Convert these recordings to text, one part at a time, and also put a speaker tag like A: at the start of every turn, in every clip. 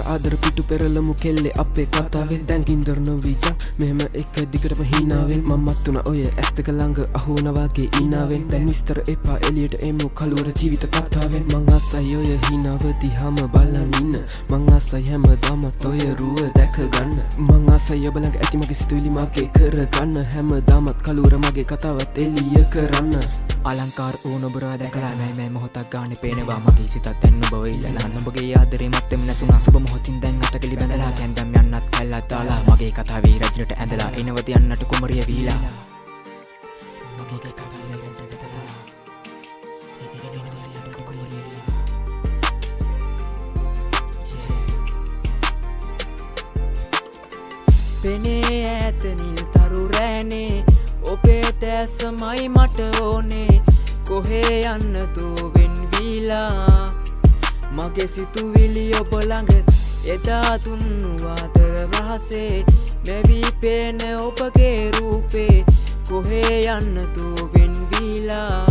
A: ආදර පිටු පෙරලමු කෙල්ලේ අපේ කතාවේ දැන් ගින්දර නොවීචන් මෙහෙම එක දිගටම හිනාවෙන් මමත් තුන ඔය ඇස් දෙක ළඟ අහුවන වගේ ඉනාවෙන් දැන් මිස්ටර් එපා එළියට එමු කලුවර ජීවිත කතාවෙන් මං ආසයි ඔය හිනාව දිහාම බලන් ඉන්න මං ආසයි හැමදාමත් ඔය රුව දැක ගන්න මං ආසයි ඔබ ළඟ ඇති මගේ සිතුවිලි මගේ කරගන්න හැමදාමත් කලුවර මගේ කතාවත් එළිය කරන්න
B: අලංකාර වූ නුඹරා දැකලා මේ මොහොතක් ගානේ පේනවා මගේ සිතත් දැන් නුඹව ඉල්ලලා නුඹගේ ආදරේ මත්තෙම නැසුණා සුබ මොහොතින් දැන් අතකලි බැඳලා කැන්දම් යන්නත් කල්ලා දාලා මගේ කතාවේ රජුට ඇඳලා එනවද යන්නට කුමරිය වීලා මගේ කතාවේ රජුට ඇඳලා පෙනේ ඈත නිල් තරු රැනේ ඔබේ දැසමයි මට ඕනේ කොහේ යන්න දුවෙන් වීලා මගේ සිතුවිලි ඔබ ළඟ එදා දුන්නු ආදර රහසේ මෙවි පේන ඔබගේ රූපේ කොහේ යන්න දුවෙන් වීලා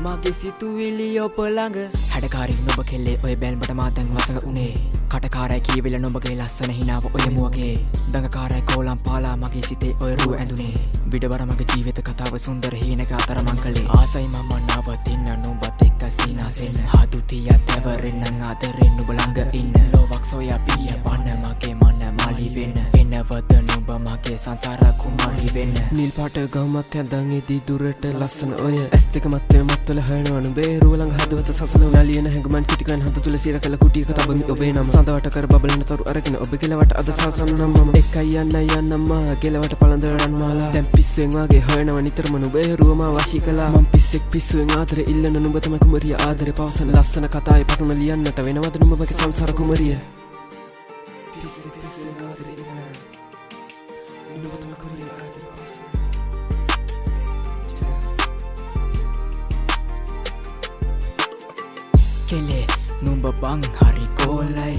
B: මගේ සිතුවිලි ඔබ ළඟ හැඩකාරී නුඹ කෙල්ලේ ඔය බැල්මට මා දැන් වසඟ උනේ කටකාරයි කියවිල නුඹගේ ලස්සන හිනාව ඔය මුවගේ දඟකාරයි කෝලම් පාලා මගේ සිතේ ඔය රුව ඇඳුනේ විඩවර මගේ ජීවිත කතාව සුන්දර හීනක අතර මං කළේ ආසයි මම නවතින්න නුඹත් එක්ක සීනාසෙන්න හදුතිය තැවරෙන්න ආදරෙන් නුඹ ළඟ ඉන්න ලෝවක් සොයා පිය පන්න මගේ මන මාලි වෙන්න එනවද නුඹ මගේ සංසාර කුමාරි වෙන්න
A: නිල් පාට ගමක් ඇඳන් ඉදි දුරට ලස්සන ඔය ඇස් දෙක මත්තේ මත්වල හයනවා නුඹේ රුව ළඟ හදවත සසල යලියන හැඟමන් කිටිකන් හද තුල සිර කළ කුටියක තබමි ඔබේ නම සඳවට කර බබලන තරු අරගෙන ඔබ කෙලවට අද සාසන්නම් මම එකයි යන්නම්ම ගෙලවට පළඳරන් මාලා දැන් පිස්සෙන් වගේ හොයනවා නිතරම නුඹේ රුව මා වශී කළා මම පිස්සෙක් පිස්සුවෙන් ආදරේ ඉල්ලන නුඹ තමයි කුමරිය ආදරේ පවසන ලස්සන කතාවේ පටුන ලියන්නට වෙනවද නුඹ මගේ සංසාර කුමරිය
B: කෙලේ නුඹ බං හරි කෝලයි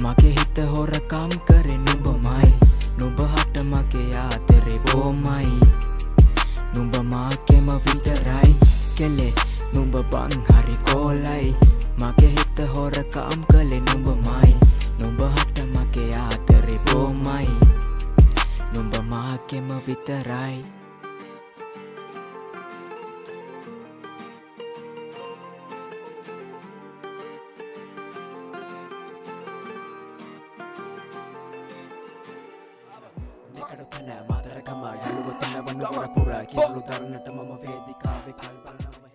B: මගේ හිත හොරකම් කරේ නුඹමයි නුඹ හට මගේ ආදරේ බොමයි නුඹ මාකෙම විතරයි කෙලේ නුඹ බං හරි කෝලයි මගේ හිත හොරකම් කළේ නුඹමයි නුඹ හට මගේ ආදරේ බොමයි නුඹ මාකෙම විතරයි මාතරකම යළුව තනවන්න පුරා කියලු දරන්නට මම වේදිකාවේ කල්පන